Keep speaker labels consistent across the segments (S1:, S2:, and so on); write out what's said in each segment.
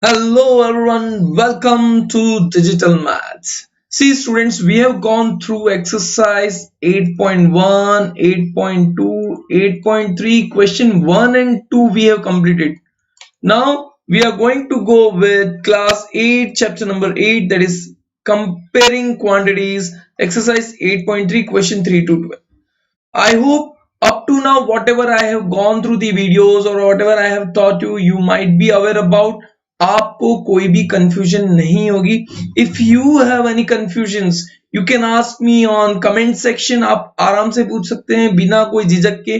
S1: Hello everyone, welcome to Digital Maths. See students, we have gone through exercise 8.1, 8.2, 8.3, question 1 and 2 we have completed. Now we are going to go with class 8, chapter number 8, that is comparing quantities, exercise 8.3, question 3 to 12. I hope up to now whatever I have gone through the videos or whatever I have taught you, you might be aware about. आपको कोई भी confusion नहीं होगी. If you have any confusions, you can ask me on comment section. आप आराम से पूछ सकते हैं बिना कोई झिझक के.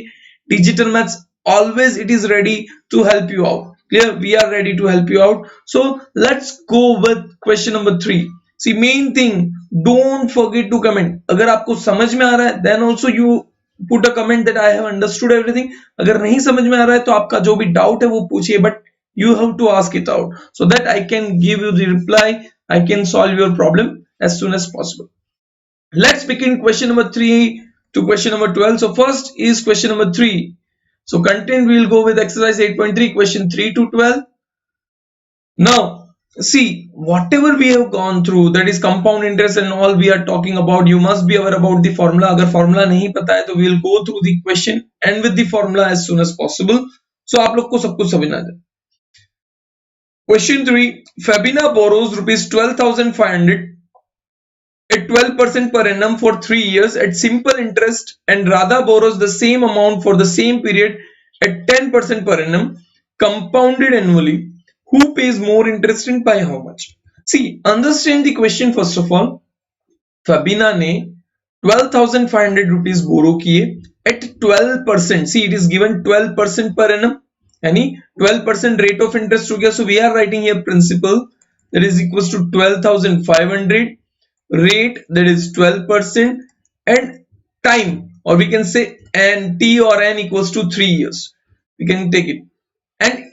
S1: Digital Maths always it is ready to help you out. Clear? We are ready to help you out. So let's go with question number 3. See, main thing, don't forget to comment. अगर आपको समझ में आ रहा है then also you put a comment that I have understood everything. अगर नहीं समझ में आ रहा है तो आपका जो भी डाउट है वो पूछिए, but you have to ask it out so that I can give you the reply. I can solve your problem as soon as possible. Let's begin question number 3 to question number 12. So first is question number 3. So content we will go with exercise 8.3 question 3 to 12. Now see, whatever we have gone through, that is compound interest and all we are talking about, you must be aware about the formula. अगर formula नहीं पता है तो we will go through the question and with the formula as soon as possible. So आप लोग को सब कुछ समझना है. Question 3. Fabina borrows rupees 12,500 at 12% per annum for 3 years at simple interest, and Radha borrows the same amount for the same period at 10% per annum compounded annually. Who pays more interest and by how much? See, understand the question first of all. Fabina ने 12,500 rupees borrow किए at 12%. See, it is given 12% per annum. यानी 12% rate of interest हो गया. So we are writing here principal that is equals to 12,500, rate that is 12%, and time, or we can say n, t or n equals to 3 years. We can take it. And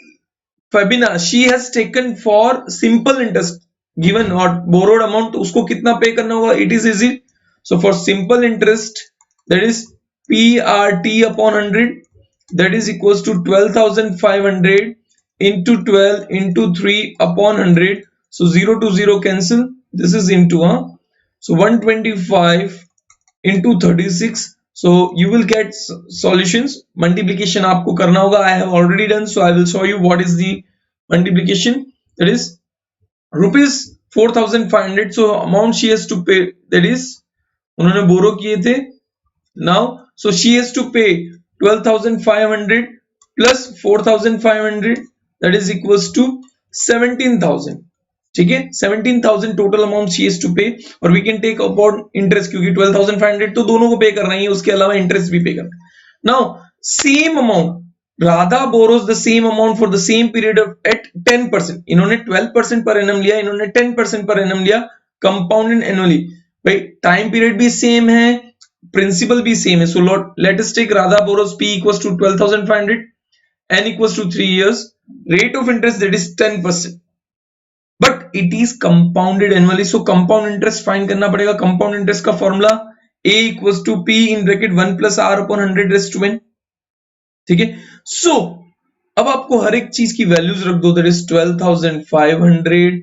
S1: Fabina, she has taken for simple interest given or borrowed amount, तो उसको कितना पे करना होगा? It is easy. So for simple interest, that is PRT upon 100, that is equals to 12,500 into 12 into 3 upon 100. So 0 to 0 cancel. This is into so 125 into 36. So you will get solutions. Multiplication आपको करना होगा. I have already done, so I will show you what is the multiplication. That is rupees 4,500. So amount she has to pay, that is उन्होंने borrow किए थे. Now so she has to pay 12,500 plus 4,500, that is equals to 17,000. ठीक है, 17,000 total amount she has to pay. और we can take about interest, क्योंकि 12,500 तो दोनों को पे करना ही है, उसके अलावा इंटरेस्ट भी पे करना है. Now same amount Radha borrows the same amount for the same period of at 10%. इन्होंने 12% पर एनम लिया, इन्होंने 10% पर एनम लिया, कंपाउंडेड एनुअली. भाई टाइम पीरियड भी सेम है, प्रिंसिपल भी सेम है. So let us take Radha borrows p equals to 12,500, n equals to 3 years, rate of interest that is 10%, but it is compounded annually. So compound interest find करना पड़ेगा. compound interest का formula a equals to p in bracket 1 plus r upon 100 raised to n. ठीक है. So अब आपको हर एक चीज की वैल्यूज रख दो. that is 12,500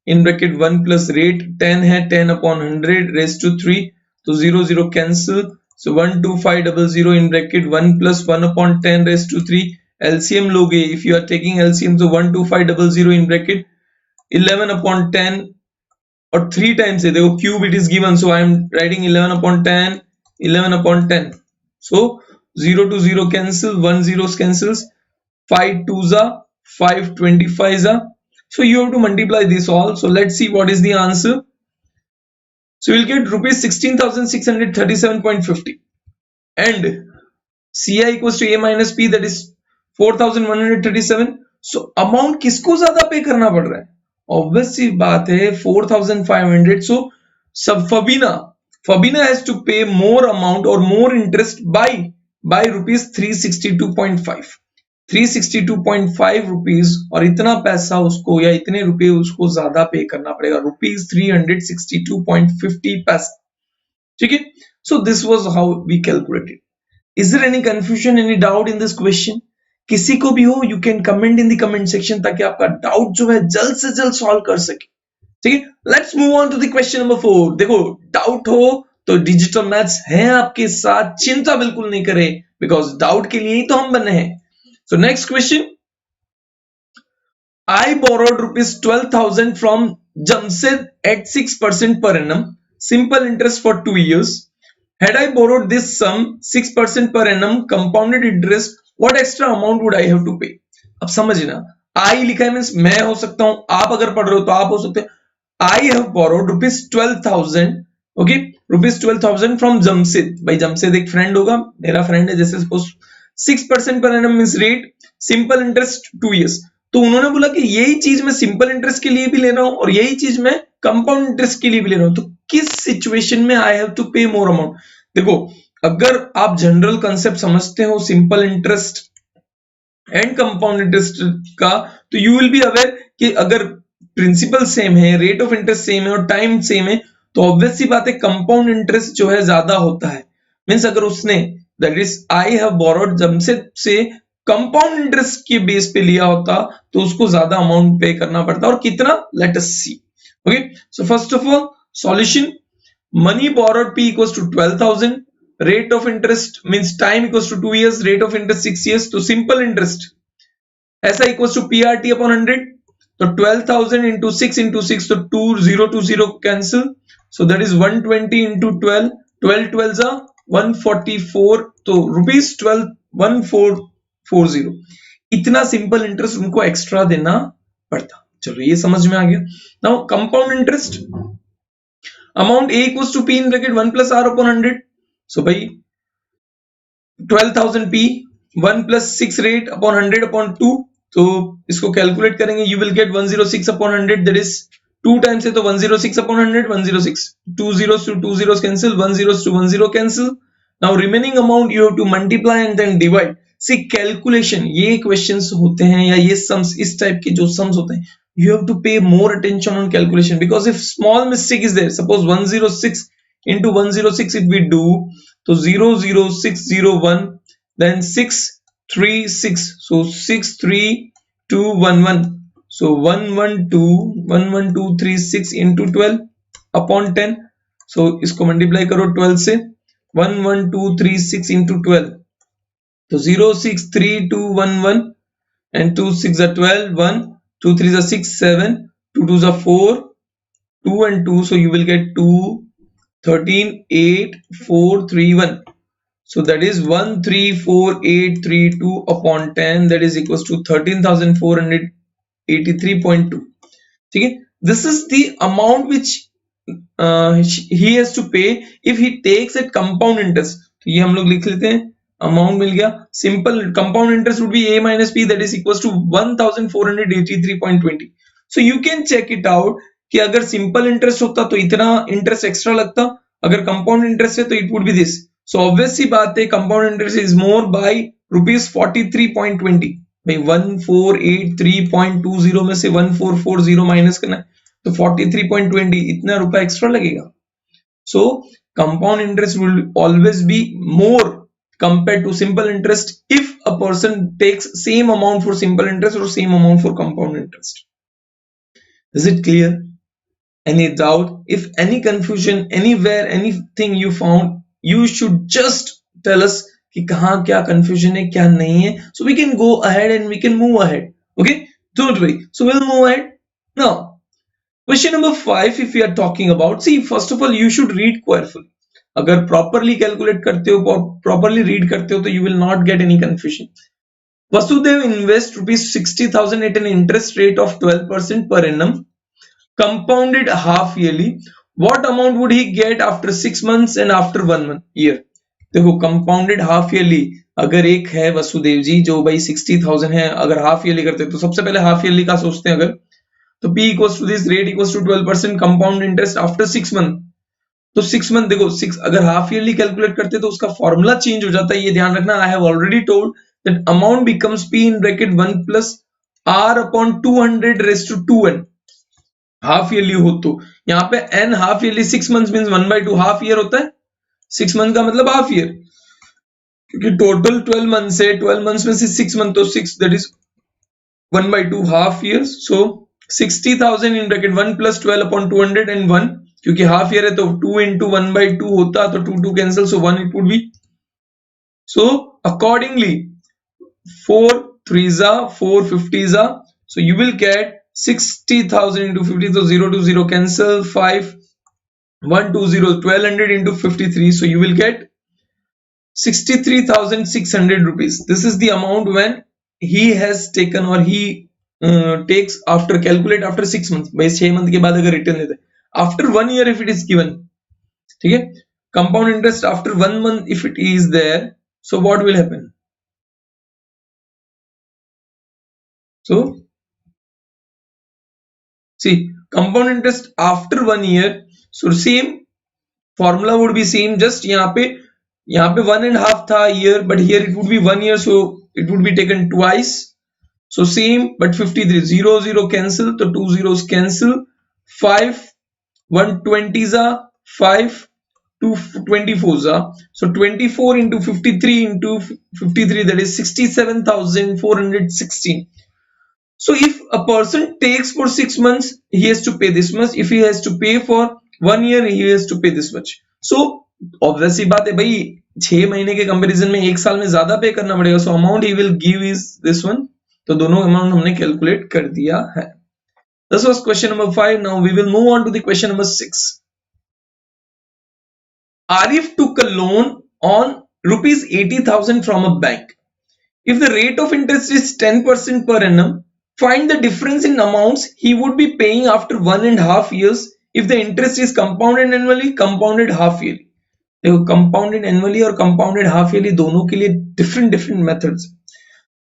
S1: in bracket 1 plus rate 10 है, 10 upon 100 raised to 3, तो 0 0 cancel. So 12500 in bracket 1 plus 1 upon 10 raised to 3. LCM लोगे, if you are taking LCM, so 12500 in bracket 11 upon 10 और 3 times है, देखो cube it is given, so I am writing 11 upon 10, 11 upon 10. So 0 to 0 cancel, 1 zeros cancels, 5 twos are 5, 25s are. So you have to multiply this all. So let's see what is the answer. So you'll get rupees 16,637.50 and CI equals to A minus P, that is 4,137. So amount किसको ज्यादा पे करना पड़ रहा है? Obvious सी बात है 4,500. So sub Fabina has to pay more amount or more interest by rupees 362.5. 362.5 rupees, और इतना पैसा उसको या इतने रुपए उसको ज्यादा पे करना पड़ेगा, rupees 362.50 पैसा. ठीक है. So this was how we calculated. Is there any confusion, any doubt in this question? किसी को भी हो, you can comment in the comment section, ताकि आपका डाउट जो है जल्द से जल्द सॉल्व कर सके। ठीक है, let's move on to the question number 4। देखो, डाउट हो तो डिजिटल मैथ्स है आपके साथ, चिंता बिल्कुल नहीं करें, बिकॉज डाउट के लिए ही तो हम बने हैं। So next question, I borrowed rupees 12,000 from Jamshed at 6% per annum, simple interest for 2 years. Had I borrowed this sum 6% per annum compounded interest, what extra amount would I have to pay? अब समझना, I लिखा है means मैं हो सकता हूं, आप अगर पढ़ रहे हो तो आप हो सकते हैं। I have borrowed rupees 12,000, okay, rupees 12,000 from Jamshed। भाई जमशेद एक फ्रेंड होगा, मेरा फ्रेंड है, जैसे suppose 6% per annum means rate, simple interest 2 years। तो उन्होंने बोला कि यही चीज मैं सिंपल इंटरेस्ट के लिए भी ले रहा हूं और यही चीज मैं कंपाउंड इंटरेस्ट के लिए भी ले रहा हूं, तो किस सिचुएशन में आई हैव टू पे मोर अमाउंट? देखो, अगर आप जनरल कंसेप्ट समझते हो simple interest and compound interest का, तो यू विल बी अवेयर कि अगर प्रिंसिपल सेम है, रेट ऑफ इंटरेस्ट सेम है और टाइम सेम है, तो ऑब्वियस सी बात है कंपाउंड इंटरेस्ट जो है ज्यादा होता है। मींस अगर उसने, that is I have borrowed Jamshed से कंपाउंड इंटरेस्ट के बेस पे लिया होता, तो उसको ज्यादा अमाउंट पे करना पड़ता, और कितना, let us see. Okay, so first of all solution, money borrowed P equals to 12,000, rate of interest means time equals to 2 years, rate of interest 6 years, तो simple interest ऐसा equals to PRT upon 100, तो 12,000 into 6 into 6, तो 2020 cancel, so that is 120 into 12, 12 12 are 144, तो rupees 12,1440, इतना simple interest उनको extra देना पड़ता। चलो ये समझ में आ गया। Now compound interest, amount A equals to P in bracket 1 plus R upon 100, so भाई 12,000 P 1 plus 6 rate upon 100 upon 2, तो इसको कैलकुलेट करेंगे, you will get 106 upon 100, that is 2 times है तो 106 upon 100, 106, 2 zeros to 2 zeros cancel, 1 zeros to 1 zero cancel, now remaining amount you have to multiply and then divide। See calculation, ये questions होते हैं या ये सम्स, इस type के जो सम्स होते हैं, you have to pay more attention on calculation, because if small mistake is there, suppose 106 into 106 if we do, तो 00601, then 636, so 63211, so 11236 into 12 upon 10, so इसको मल्टीप्लाई करो 12 से, 11236 into 12, तो 063211 and 2 6 are 12, 1 2 3 are 6 7, 2 2 are 4, 2 and 2, so you will get 2 13 8 4 3 1, so that is 134832 upon 10, that is equals to 13,483.2। ठीक है, this is the amount which he has to pay if he takes at compound interest। तो ये हम लोग लिख लेते हैं, amount मिल गया, simple compound interest would be A minus P, that is equals to 1483.20। so you can check it out कि अगर सिंपल इंटरेस्ट होता तो इतना इंटरेस्ट एक्स्ट्रा लगता, अगर कंपाउंड इंटरेस्ट है तो it would be this. So obvious सी बात है, compound interest is more by rupees 43.20। भाई 1483.20 में से 1440 माइनस करना है, तो 43.20, इतना रुपया एक्स्ट्रा लगेगा। सो compound interest will always be more compared to simple interest if a person takes same amount for simple interest or same amount for compound interest। Is it clear? Any doubt? If any confusion anywhere, anything you found, you should just tell us कि कहाँ क्या confusion है, क्या नहीं है, so we can go ahead and we can move ahead। Okay, don't worry, so we'll move ahead now। Question number 5 if we are talking about, see first of all you should read carefully। अगर properly calculate करते हो, properly read करते हो, तो you will not get any confusion. Vasudev invest rupees 60,000 at an interest rate of 12% per annum, compounded half yearly, what amount would he get after 6 months and after 1 year? देखो compounded half yearly, अगर एक है वसुदेव जी जो भाई 60,000 है, अगर half yearly करते हैं तो सबसे पहले हाफ ईयरली का सोचते हैं, अगर तो P equals to this rate equals to 12% compound interest after 6 month, तो 6 मंथ, देखो 6 अगर हाफ ईयरली कैलकुलेट करते तो उसका फॉर्मूला चेंज हो जाता है, ये ध्यान रखना। I have already told that amount becomes P in bracket 1 plus R upon 200 raise to 2n, half yearly हो तो यहाँ पे n half yearly 6 months means 1/2 half year होता है, 6 मंथ का मतलब हाफ ईयर, क्योंकि टोटल 12 मंथ्स है, 12 मंथ्स में से 6 मंथ तो 6 that is 1/2 half years. So 60,000 in bracket 1 + 12 upon 201, क्योंकि हाफ ईयर है तो 2 × 1/2 होता तो 2 cancel, so 1 it would B. So accordingly 4 3s are 4 50s are, so you will get 60,000 into 50, so 0 to 0 cancel, 5 1 2 0 1200 into 53, so you will get 63,600 rupees. This is the amount when he has taken or he takes after calculate after 6 months. भाई 6 month के बाद अगर return लेते हैं after 1 year if it is given, ठीक है. Compound interest after 1 month if it is there, so what will happen? So see, compound interest after 1 year, so same formula would be same, just यहाँ पे 1.5 था year, but here it would be 1 year, so it would be taken twice. So same, but 53 0 0 cancel, so 2 zeros cancel, 5 120s are 5 2 24s are, so 24 into 53 into 53, that is 67,416. So if a person takes for 6 months, he has to pay this much. If he has to pay for 1 year, he has to pay this much. So obviously बात है भाई, 6 महीने के comparison में 1 साल में ज्यादा पे करना पड़ेगा. So amount he will give is this one. तो दोनों अमाउंट हमने कैलकुलेट कर दिया है. This was question number 5. Now we will move on to the question number 6. Arif took a loan on rupees 80,000 from a bank. If the rate of interest is 10% per annum, find the difference in amounts he would be paying after 1.5 years if the interest is compounded annually, compounded half yearly. देखो compounded annually और compounded half yearly दोनों के लिए different methods.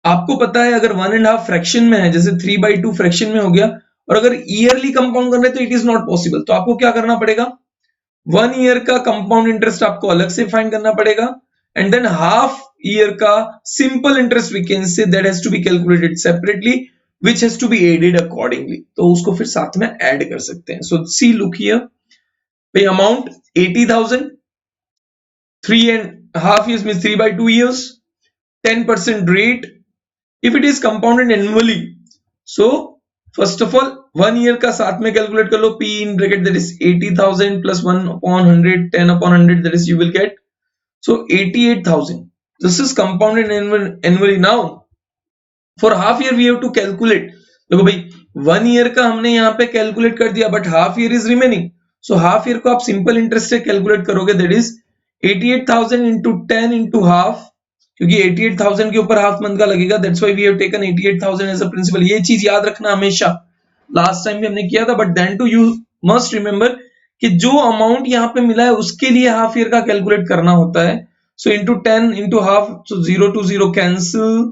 S1: आपको पता है अगर 1.5 fraction में है, जैसे 3/2 फ्रैक्शन में हो गया, और अगर ईयरली कंपाउंड करना है तो इट इज नॉट पॉसिबल. तो आपको क्या करना पड़ेगा, 1 ईयर का कंपाउंड इंटरेस्ट आपको अलग से फाइंड करना पड़ेगा, एंड देन हाफ ईयर का simple interest we can say that has to be calculated separately, which has to be added accordingly. तो उसको फिर साथ में ऐड कर सकते हैं. So see look here, pay amount 80,000, 3.5 years means 3/2 years, 10% rate. If it is compounded annually, so first of all 1 year का साथ में कैलकुलेट कर लो, P in bracket that is 80,000 plus 1 upon 100, 10 upon 100, that is you will get so 88,000. This is compounded annually. Now for half year we have to calculate. देखो भाई 1 year का हमने यहाँ पे कैलकुलेट कर दिया, but half year is remaining. So half year को आप सिंपल इंटरेस्ट से कैलकुलेट करोगे, that is 88,000 into 10 into half, क्योंकि 88,000 के ऊपर हाफ मंथ का लगेगा, that's why we have taken 88,000 as a principal. ये चीज याद रखना हमेशा, लास्ट टाइम भी हमने किया था, but then too you must remember कि जो अमाउंट यहाँ पे मिला है उसके लिए हाफ ईयर का कैलकुलेट करना होता है. So into 10 into half, so 0 to 0 cancel,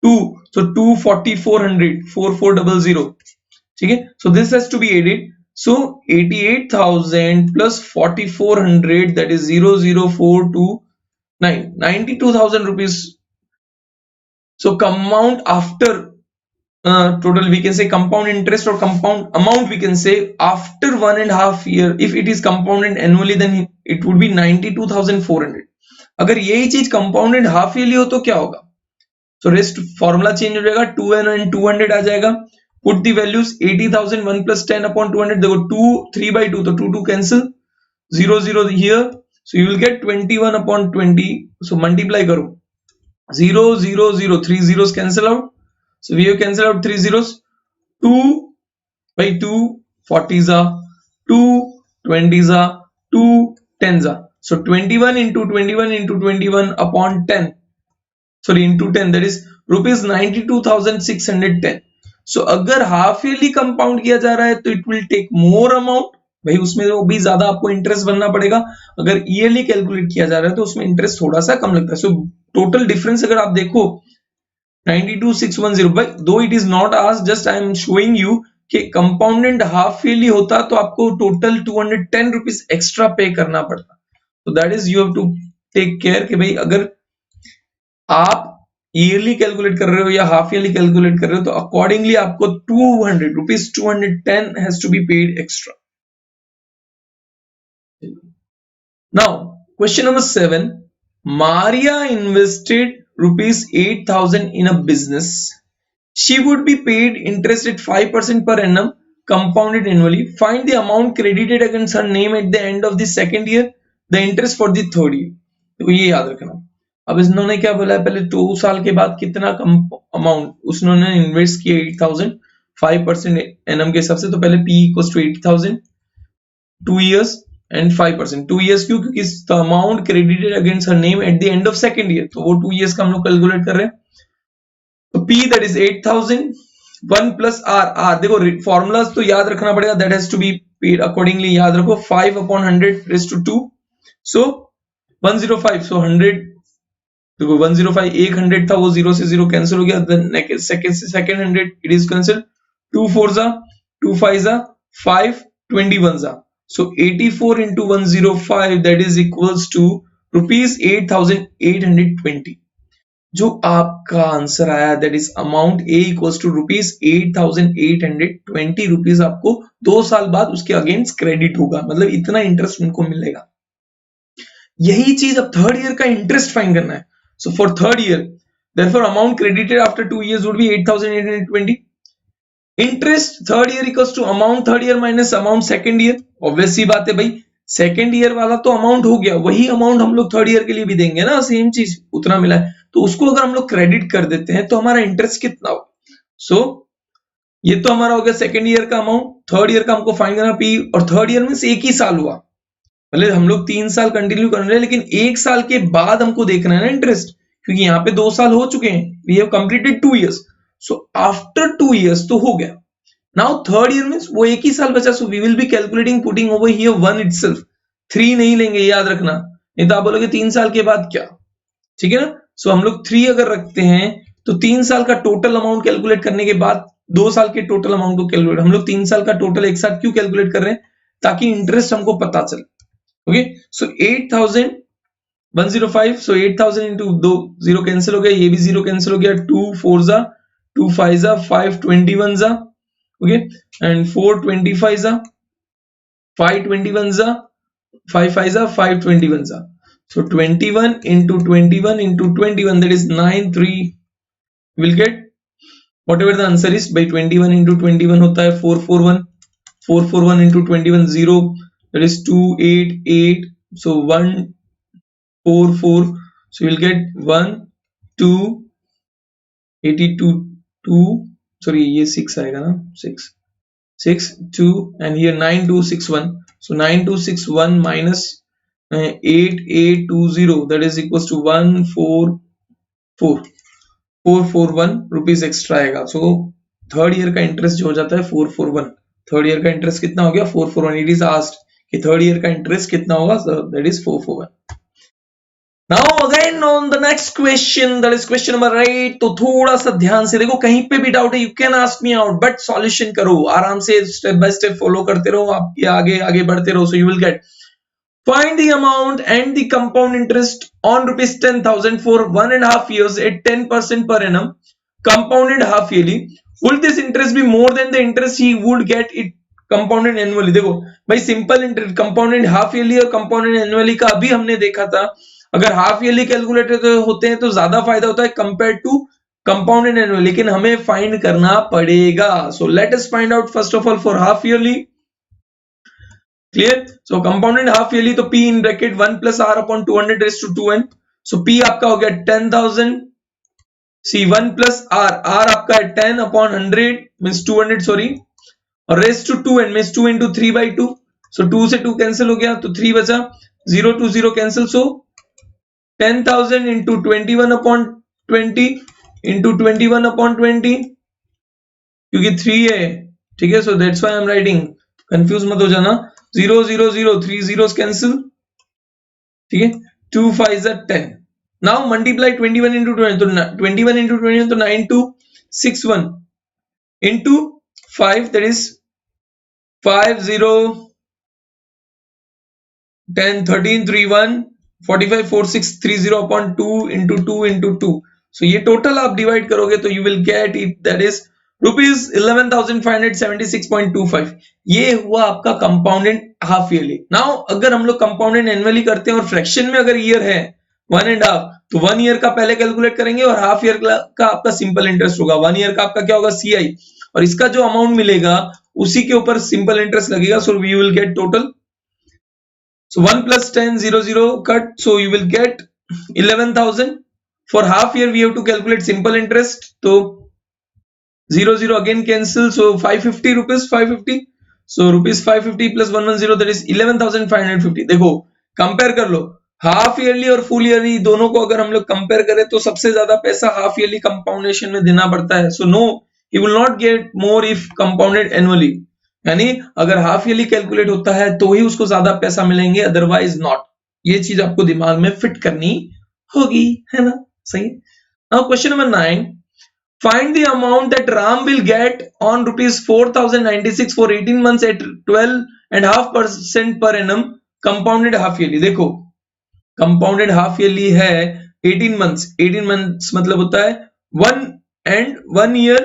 S1: 2 so 24400 4400, ठीक है. So this has to be added. So 88,000 plus 4400, that is 00429 92,000 rupees. So compound after total we can say compound interest or compound amount we can say after 1.5 year. If it is compounded annually then it would be 92,400. अगर यही चीज compounded half yearly हो तो क्या होगा, so rest formula change हो जाएगा, 2n and 200 आ जाएगा. Put the values 80,000 1 plus 10 upon 200, देखो 2 3/2 तो 2 2 cancel, 0 0 here, so you will get 21 upon 20. So multiply करो, 0 0 0 3 zeros cancel out, so we have cancel out 3 zeros, 2 by 2 40s are, 2 20s are, 2 10s are, so 21 into 21 into 21 upon 10, sorry into 10, that is rupees 92,610. सो अगर half yearly compound किया जा रहा है तो it will take more amount, भाई उसमें वो भी ज्यादा आपको इंटरेस्ट भरना पड़ेगा. अगर ईयरली कैलकुलेट किया जा रहा है तो उसमें इंटरेस्ट थोड़ा सा कम लगता है. सो टोटल डिफरेंस अगर आप देखो 92,610, भाई दो it is not asked, just I am showing you कि कंपाउंडेड हाफ ईयरली होता तो आपको टोटल 210 रुपीज एक्स्ट्रा पे करना पड़ता. तो that is you have to take care कि भाई अगर आप ईयरली कैलकुलेट कर रहे हो या हाफ ईयरली कैलकुलेट कर रहे हो तो अकॉर्डिंगली आपको 200 rupees 210 has to be paid extra. Now question number 7. Maria invested rupees 8,000 in a business. She would be paid interest at 5% per annum compounded annually. Find the amount credited against her name at the end of the second year, the interest for the third year. तो ये याद रखना. अब इन्होंने क्या बोला है, पहले 2 साल के बाद कितना अमाउंट उसने इन्वेस्ट किया 8,000 5% एनम के हिसाब से, तो पहले P equals to 8,000 2 years and 5%. 2 years क्यों? क्योंकि the amount credited against her name at the end of second year, तो वो 2 years का हम लोग कैलकुलेट कर रहे हैं. तो P that is 8,000 1 plus R देखो फॉर्मूलाज तो याद रखना पड़ेगा, that has to be paid accordingly. याद रखो 5 upon 100 raised to 2, so 105, so 100 देखो 105 एक 100 था वो 0 से 0 कैंसिल हो गया, then second 100 it is cancelled, 2 4 जा 2 5 जा 5 21 जा, so 84 into 105 that is equals to rupees 8,820. जो आपका आंसर आया that is amount A equals to rupees 8,820 rupees आपको 2 साल बाद उसके अगेंस्ट क्रेडिट होगा, मतलब इतना इंटरेस्ट उनको मिलेगा. यही चीज अब थर्ड ईयर का इंटरेस्ट फाइंड करना है. So for third year therefore amount credited after 2 years would be 8,820. Interest third year equals to amount third year minus amount second year. Obvious सी बात है भाई, सेकंड ईयर वाला तो अमाउंट हो गया, वही अमाउंट हम लोग थर्ड ईयर के लिए भी देंगे ना, सेम चीज उतना मिला है, तो उसको अगर हम लोग क्रेडिट कर देते हैं तो हमारा इंटरेस्ट कितना होगा. सो ये तो हमारा हो गया सेकंड ईयर का अमाउंट. थर्ड ईयर का हमको फाइंड करना P, और थर्ड ईयर में से एक ही साल हुआ, मतलब हम लोग 3 साल कंटिन्यू कर रहे हैं लेकिन एक साल के बाद हमको देखना है ना इंटरेस्ट, क्योंकि यहाँ पे 2 साल हो चुके हैं, we have completed 2 years. So after 2 years तो हो गया. नाउ थर्ड ईयर में वो एक ही साल बचा, so we will be calculating putting over here 1 itself. 3 नहीं लेंगे, याद रखना, नहीं तो आप बोलोगे 3 साल के बाद क्या, ठीक है ना. सो हम लोग 3 अगर रखते हैं तो 3 साल का टोटल अमाउंट कैलकुलेट करने के बाद 2 साल के टोटल अमाउंट को कैलकुलेट, हम लोग 3 साल का टोटल एक साथ क्यों कैलकुलेट कर रहे हैं, ताकि इंटरेस्ट हमको पता चले. ओके, सो 8,105, सो 8,000 इंटू 2 0 कैंसिल हो गया, ये भी 0 कैंसिल हो गया, 2 4 जा 2 5 जा 5 21 जा, ओके, एंड 4 25 जा 5 21 जा 5 5 जा 5 21 जा, so 21 into 21 into 21 that is 9 3 will get whatever the answer is. by 21 into 21 होता है 441, 441 into 21 0 that is 288, so 144, so we'll get 1 2 82 2, sorry ये 6 आएगा ना, 6 6 2 and here 9261, so 9261 minus 8820 that is equals to 441 rupees extra आएगा. So third year का interest जो हो जाता है 441, थर्ड ईयर का इंटरेस्ट कितना हो गया 441. इट इज आस्क्ड कि थर्ड ईयर का इंटरेस्ट कितना होगा, that is 441. Now again on the next question, that is question number 8. तो थोड़ा सा ध्यान से देखो, कहीं पे भी डाउट है you can ask me out, but solution करो आराम से, स्टेप बाय स्टेप फॉलो करते रहो, आप आगे आगे बढ़ते रहो. So you will get find the amount and the compound interest on rupees 10,000 for 1.5 years at 10% per annum compounded half yearly. Would this interest be more than the interest he would get it compounded annually? देखो भाई simple interest compounded half yearly और compounded annually का अभी हमने देखा था, अगर half yearly calculator होते हैं तो ज्यादा फायदा होता है कंपेयर टू कंपाउंडेड एनुअल, लेकिन हमें फाइंड करना पड़ेगा. सो let us find out first of all for half yearly. Clear? So compounded half yearly तो P in bracket 1 plus R upon 200 raised to 2n. So P आपका हो गया 10,000, C 1 plus R, R आपका है 10 upon 100 means 200 sorry, और raised to 2n means 2 into 3 by 2. सो 2 से 2 cancel हो गया तो 3 बचा, 0 to 0 cancel, so 10,000 into 21 upon 20 into 21 upon 20, क्योंकि 3 है, ठीक है, so that's why I am writing, confuse मत हो जाना. 0 0 0 3 zeros कैंसिल, ठीक है, 2 5 are 10. नाउ मल्टीप्लाई 21 into 20, तो 21 into 21 तो 9261 into 5 that is 5 0 10 13 3 1 45 4 6 3 0 upon 2 into 2 into 2. सो ये टोटल आप डिवाइड करोगे तो you will get it that is rupees 11,576.25. ये हुआ आपका कंपाउंडेड हाफ ईयरली. नाउ अगर हम लोग कंपाउंडेड एनुअली करते हैं और फ्रैक्शन में अगर ईयर है 1.5, तो 1 ईयर का पहले कैलकुलेट करेंगे और हाफ ईयर का आपका सिंपल इंटरेस्ट होगा। 1 ईयर का आपका क्या होगा, सीआई, और इसका जो अमाउंट मिलेगा उसी के ऊपर सिंपल इंटरेस्ट लगेगा। So we will get total, so 1 plus 10 0 0 cut, so you will get 11,000. For half year we have to calculate simple interest, so 0 0 again cancel, so 550 rupees, 550, so rupees 550 plus 110, that is 11,550. देखो compare कर लो, half yearly और full yearly दोनों को अगर हम लोग compare करें तो सबसे ज्यादा पैसा हाफ ईयरली कंपाउंडेशन में देना पड़ता है। So no, he will not get more if compounded annually, यानी अगर हाफ ईयरली कैलकुलेट होता है तो ही उसको ज्यादा पैसा मिलेंगे, अदरवाइज नॉट। ये चीज आपको दिमाग में फिट करनी होगी, है ना, सही। Now question number 9, find the amount that Ram will get on rupees 4,096 for 18 months at 12.5% per annum compounded half yearly। देखो compounded half yearly है 18 months, 18 months मतलब होता है 1 year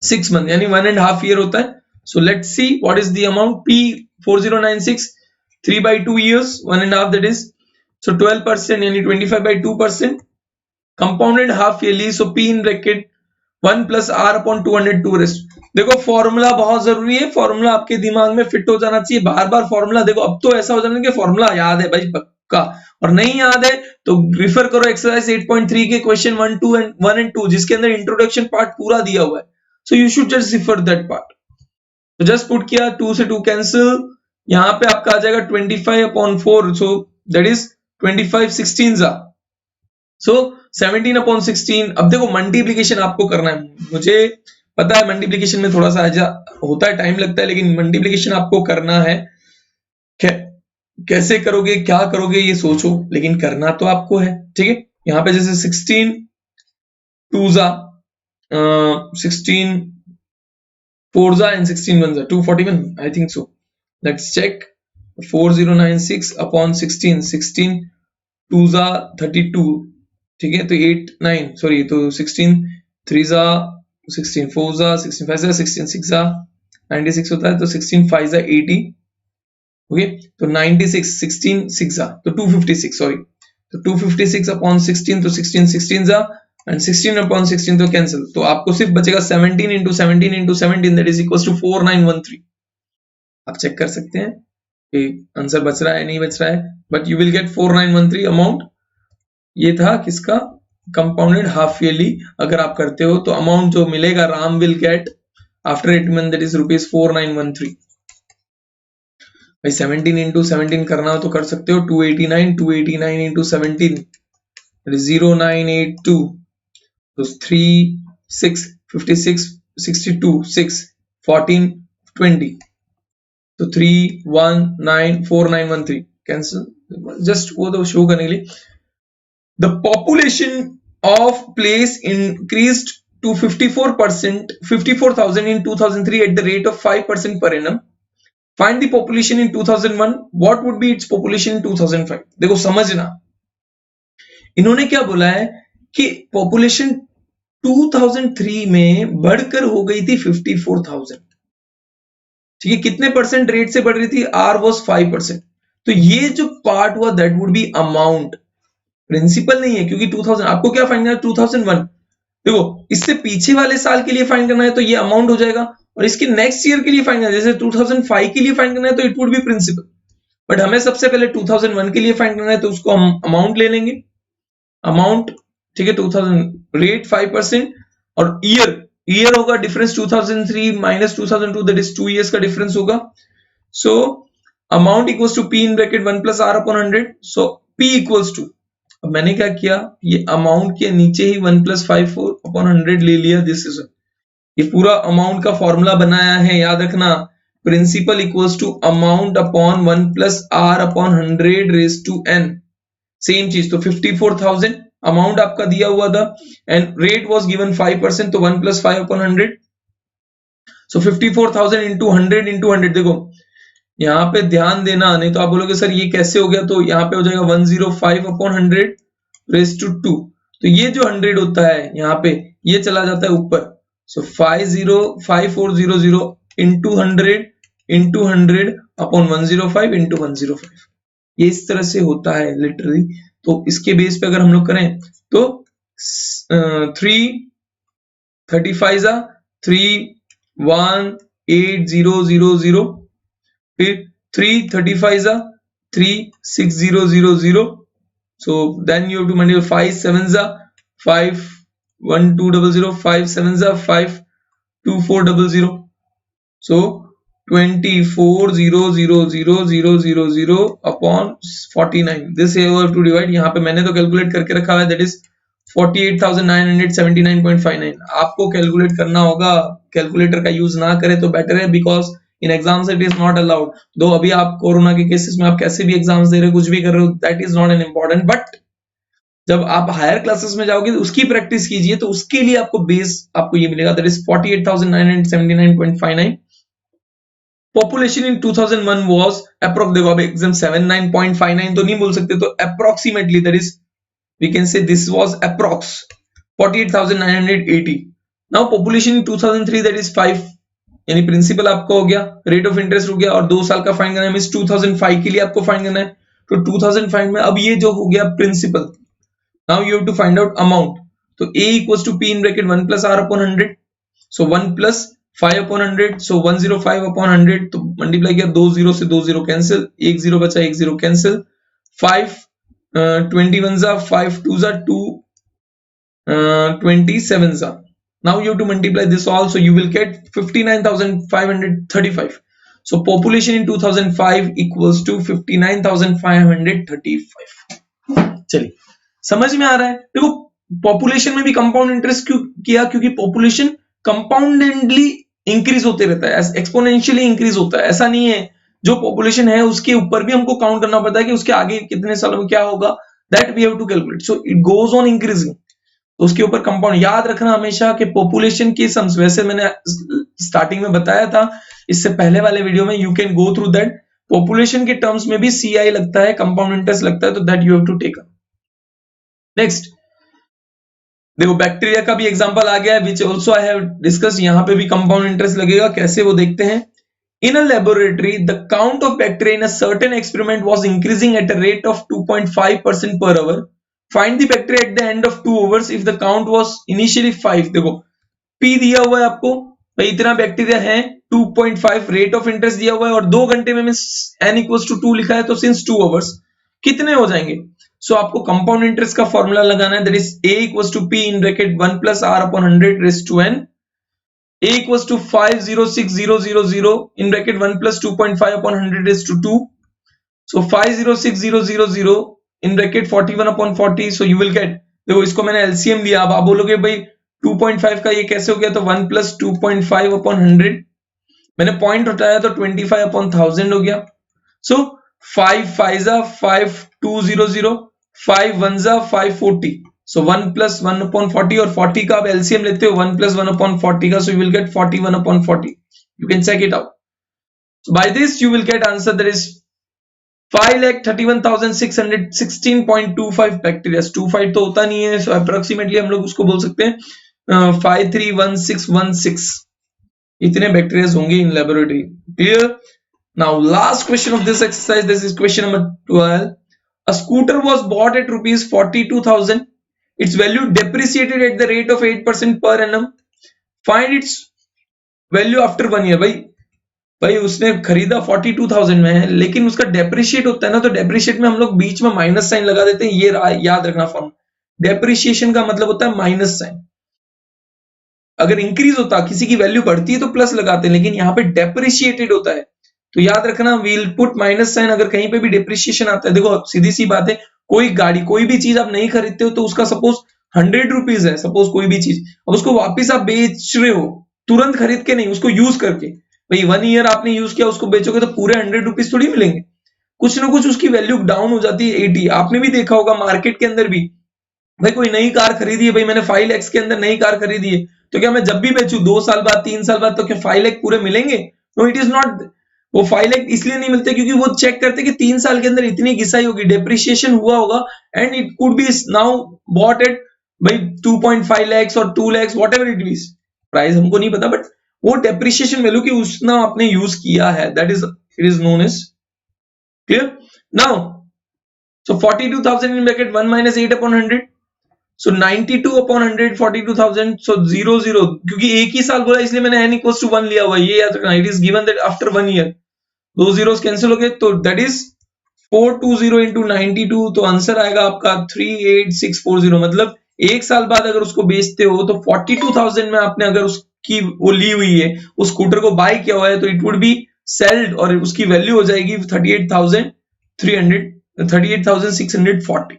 S1: 6 month, यानी 1.5 year होता है। So let's see what is the amount। P 4096 3/2 years, 1.5, that is so 12%, यानी 25/2%, compounded half yearly, so P in bracket 1 plus R upon 200 rest। देखो formula बहुत जरूरी है, फॉर्मूला आपके दिमाग में फिट हो जाना चाहिए, बार बार फॉर्मूला। देखो अब तो ऐसा हो जाना कि फॉर्मूला याद है भाई पक्का, और नहीं याद है तो रिफर करो एक्सरसाइज 8.3 के क्वेश्चन 1 and 2 जिसके अंदर इंट्रोडक्शन पार्ट पूरा दिया हुआ है। So you should just refer that part. तो जस्ट पुट किया, 2 से 2 कैंसिल, यहाँ पे आपका आ जाएगा 25/4, सो दैट इज 25 16 सो 17/16। अब देखो मल्टीप्लीकेशन आपको करना है, मुझे पता है मल्टीप्लीकेशन में थोड़ा सा होता है, टाइम लगता है, लेकिन मल्टीप्लीकेशन आपको करना है। कैसे करोगे, क्या करोगे ये सोचो, लेकिन करना तो आपको है, ठीक है। यहाँ पे जैसे 16 2 16 4 and 16 1 241, I think so, let's check। 4096 upon 16, 16 2 32, ठीक है, तो 8 9 सॉरी, तो 16 3 16 4 16 5 16 6 96 होता है, तो 16 5 80, ओके, तो 96 16 6 तो 256, सॉरी, तो 256 अपॉन 16, तो 16 16 एंड 16 अपॉन 16 तो कैंसिल, तो आपको सिर्फ बचेगा 17 into 17 into 17, that is equals to 4913। आप चेक कर सकते हैं कि आंसर बच रहा है नहीं बच रहा है, but you will get 4913 amount. ये था किसका, कंपाउंडेड हाफ ईयरली। अगर आप करते हो तो अमाउंट जो मिलेगा Ram will get after 8 months, that is rupees 4913। भाई 17 into 17 करना हो तो कर सकते हो, 289 into 17, दैट इज 0982, तो 3 6 56 62 6 14 20, तो 3194913 कैंसिल, जस्ट वो तो शो करने के लिए। The population of place increased to 54,000 in 2003 at the rate of 5% per annum. Find the population in 2001. What would be its population in 2005? देखो समझना, इन्होंने क्या बोला है कि population 2003 में बढ़कर हो गई थी 54,000, ठीक है। कितने परसेंट रेट से बढ़ रही थी, R was 5%। तो ये जो पार्ट हुआ that would be amount, principal नहीं है, क्योंकि 2000 आपको क्या फाइंड करना है, 2001। देखो इससे पीछे वाले साल के लिए फाइंड करना है तो ये अमाउंट हो जाएगा, और इसके नेक्स्ट ईयर के लिए फाइंड करना है, जैसे 2005 के लिए फाइंड करना है तो it would be principal, but हमें सबसे पहले 2001 के लिए फाइंड करना है तो उसको हम अमाउंट ले लेंगे, अमाउंट, ठीक है। 2000 रेट 5% और ईयर होगा difference 2003 minus 2002, that is 2 years का डिफरेंस होगा। So amount equals to P in bracket 1 plus R upon 100, so P equals to, अब मैंने क्या किया, ये अमाउंट के नीचे ही 1 plus 54 upon 100 ले लिया, दिस इज ये पूरा अमाउंट का फॉर्मूला बनाया है, याद रखना, principal equals to amount upon 1 plus R upon 100 raised to n, सेम चीज। तो 54,000 अमाउंट आपका दिया हुआ था एंड रेट वाज गिवन 5%, तो 1 plus 5 upon 100, सो 54,000 into 100 into 100। देखो यहाँ पे ध्यान देना, नहीं तो आप बोलोगे सर ये कैसे हो गया, तो यहाँ पे हो जाएगा 105 upon 100 raised to 2, तो ये जो 100 होता है यहाँ पे ये चला जाता है ऊपर, सो 5400 into 100 upon 105 into 105, ये इस तरह से होता है लिटरली। तो इसके बेस पे अगर हम लोग करें तो 335 318,000, फिर 335 36000, so then you have to multiply 5 7s 51200, 5 7s 52400, so 24,000,000 upon 49. this you have to divide. यहाँ पे मैंने तो कैलकुलेट करके रखा है, that is 48,979.59. आपको कैलकुलेट करना होगा, कैलकुलेटर का यूज ना करें तो बेटर है, because in exams it is not allowed. दो अभी आप कोरोना के केसेस में आप कैसे भी एग्जाम्स दे रहे हो, कुछ भी कर रहे हो, that is not an important. But जब आप हायर क्लासेस में जाओगे तो उसकी प्रैक्टिस कीजिए, तो उसके लिए आपको बेस आपको ये मिलेगा, that is 48,979.59. Population in 2001 was approx, देखो अब एग्जाम 79.59 तो नहीं बोल सकते, तो approximately that is we can say this was approx 48,980. now population in 2003 that is 5, यानी प्रिंसिपल आपका हो गया, रेट ऑफ इंटरेस्ट हो गया, और 2 साल का फाइंड करना है, मींस 2005 के लिए आपको फाइंड करना है. तो 2005 में अब ये जो हो गया principal, now you have to find out amount. तो a equals to p in bracket 1 plus r upon 100, so 1 plus 5 upon 100, so 105 upon 100, तो मल्टीप्लाई किया, 2 0 से 2 0 कैंसिल, 1 0 बचा, 1 0 cancel, 5 21 5 2 2 27. now you have to multiply this all, so you will get 59,535. so population in 2005 equals to 59,535. चलिए समझ में आ रहा है. देखो पॉपुलेशन में भी कंपाउंड इंटरेस्ट क्यों किया, क्योंकि पॉपुलेशन कंपाउंडेडली इंक्रीज होते रहता है, एक्सपोनेंशियली इंक्रीज होता है. ऐसा नहीं है जो पॉपुलेशन है उसके ऊपर भी हमको काउंट करना पड़ता है कि उसके आगे कितने सालों में क्या होगा, that we have to calculate. So it goes on increasing, तो उसके ऊपर कंपाउंड याद रखना हमेशा कि पॉपुलेशन की सम्स, वैसे मैंने स्टार्टिंग में बताया था इससे पहले वाले वीडियो में, you can go through that. Population के टर्म्स में भी सीआई लगता है, कंपाउंड इंटरेस्ट लगता है, तो that you have to take. Next देखो बैक्टीरिया का भी एग्जांपल आ गया है, which also I have discuss. यहाँ पे भी कंपाउंड इंटरेस्ट लगेगा, कैसे वो देखते हैं. In a laboratory, the count of bacteria in a certain experiment was increasing at a rate of 2.5% per hour. Find the bacteria at the end of 2 hours if the count was initially 5. देखो P दिया हुआ है आपको, भाई इतना bacteria है, 2.5 rate of interest दिया हुआ है, और 2 घंटे में n equals to 2 लिखा है, तो सिंस 2 hours कितने हो जाएंगे. सो आपको कंपाउंड इंटरेस्ट का फॉर्मूला लगाना है, that is A equals to P in bracket 1 plus R upon 100 raised to n. A equals to 506,000 in bracket 1 plus 2.5 upon 100 raised to 2. So 506,000 in bracket 41 upon 40. So you will get, देखो इसको मैंने LCM लिया, अब आप बोलोगे भाई 2.5 का ये कैसे हो गया, तो 1 plus 2.5 upon 100, मैंने पॉइंट उठाया तो 25 upon 1000 हो गया. So 5 5 5200, 5 1 540. So 1 plus 1 upon 40, और 40 का आप LCM लेते हो 1 plus 1 upon 40 का, so you will get 41 upon 40. You can check it out. So by this you will get answer, that is 5,31,616.25 bacteria. 25 तो होता नहीं है, so approximately हम लोग उसको बोल सकते हैं 531616. इतने बैक्टीरिया होंगे in laboratory. Clear. Now last question of this exercise, this is question number 12. A scooter was bought at rupees 42,000. Its value depreciated at the rate of 8% per annum. Find its value after 1 year. भाई उसने खरीदा 42,000 में है, लेकिन उसका depreciate होता है ना, तो डेप्रिशिएट में हम लोग बीच में माइनस साइन लगा देते हैं. ये याद रखना फॉर्म, डेप्रिशिएशन का मतलब होता है माइनस साइन. अगर इंक्रीज होता, किसी की वैल्यू बढ़ती है तो प्लस लगाते हैं, लेकिन यहाँ पे डेप्रिशिएटेड होता है, तो याद रखना वील पुट माइनस साइन अगर कहीं पे भी डेप्रिशिएशन आता है. देखो सीधी सी बात है, कोई गाड़ी कोई भी चीज आप नहीं खरीदते हो तो उसका सपोज 100 रुपीज है, सपोज कोई भी चीज, अब उसको वापिस आप बेच रहे हो, तुरंत खरीद के नहीं, उसको यूज करके. भाई 1 ईयर आपने यूज किया, उसको बेचोगे तो पूरे 100 रुपीज थोड़ी मिलेंगे, कुछ ना कुछ उसकी वैल्यू डाउन हो जाती है 80. आपने भी देखा होगा मार्केट के अंदर भी, भाई कोई नई कार खरीदी है, भाई मैंने 5 लाख के अंदर नई कार खरीदी है, तो क्या मैं जब भी बेचूं 2 साल बाद 3 साल बाद तो क्या 5 लाख पूरे मिलेंगे? No, it is not. वो 5 लाख इसलिए नहीं मिलते क्योंकि वो चेक करते कि 3 साल के अंदर इतनी घिसाई होगी, डेप्रिशिएशन हुआ होगा, and it could be now bought at भाई 2.5 लाख और 2 lakh whatever it is, price हमको नहीं पता, बट वो डेप्रिशिएशन वैल्यू की उसने आपने यूज किया है, that is it is known as. Clear. Now So 42,000 in bracket 1 minus 8 upon 100. So 92 upon 100 42,000. So 0 0 क्योंकि एक ही साल बोला इसलिए मैंने n equals to 1 लिया हुआ है, ये याद रखना. It is given that after 1 year. दो zeros cancel हो गए तो that is 420 into 92. तो आंसर आएगा आपका 38640. मतलब एक साल बाद अगर उसको बेचते हो तो 42,000 में आपने अगर उसकी वो ली हुई है, उस स्कूटर को बाय किया हुआ है, तो इट वुड बी सेल्ड और उसकी वैल्यू हो जाएगी 38,640.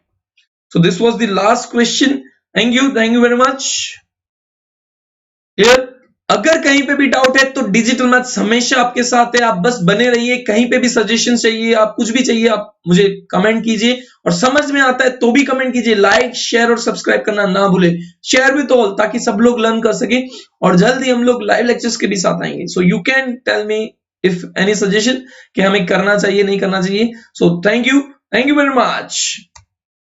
S1: So this was the last question. Thank you very much. Here, अगर कहीं पे भी डाउट है तो डिजिटल मैथ्स हमेशा आपके साथ है, आप बस बने रहिए. कहीं पे भी सजेशन चाहिए, आप कुछ भी चाहिए, आप मुझे कमेंट कीजिए. और समझ में आता है तो भी कमेंट कीजिए. लाइक शेयर और सब्सक्राइब करना ना भूले. शेयर भी तो ताकि सब लोग लर्न कर सके. और जल्द ही हम लोग लाइव लेक्चर्स के भी साथ आएंगे. So you can tell me if any suggestion कि हमें करना चाहिए नहीं करना चाहिए. So thank you very much.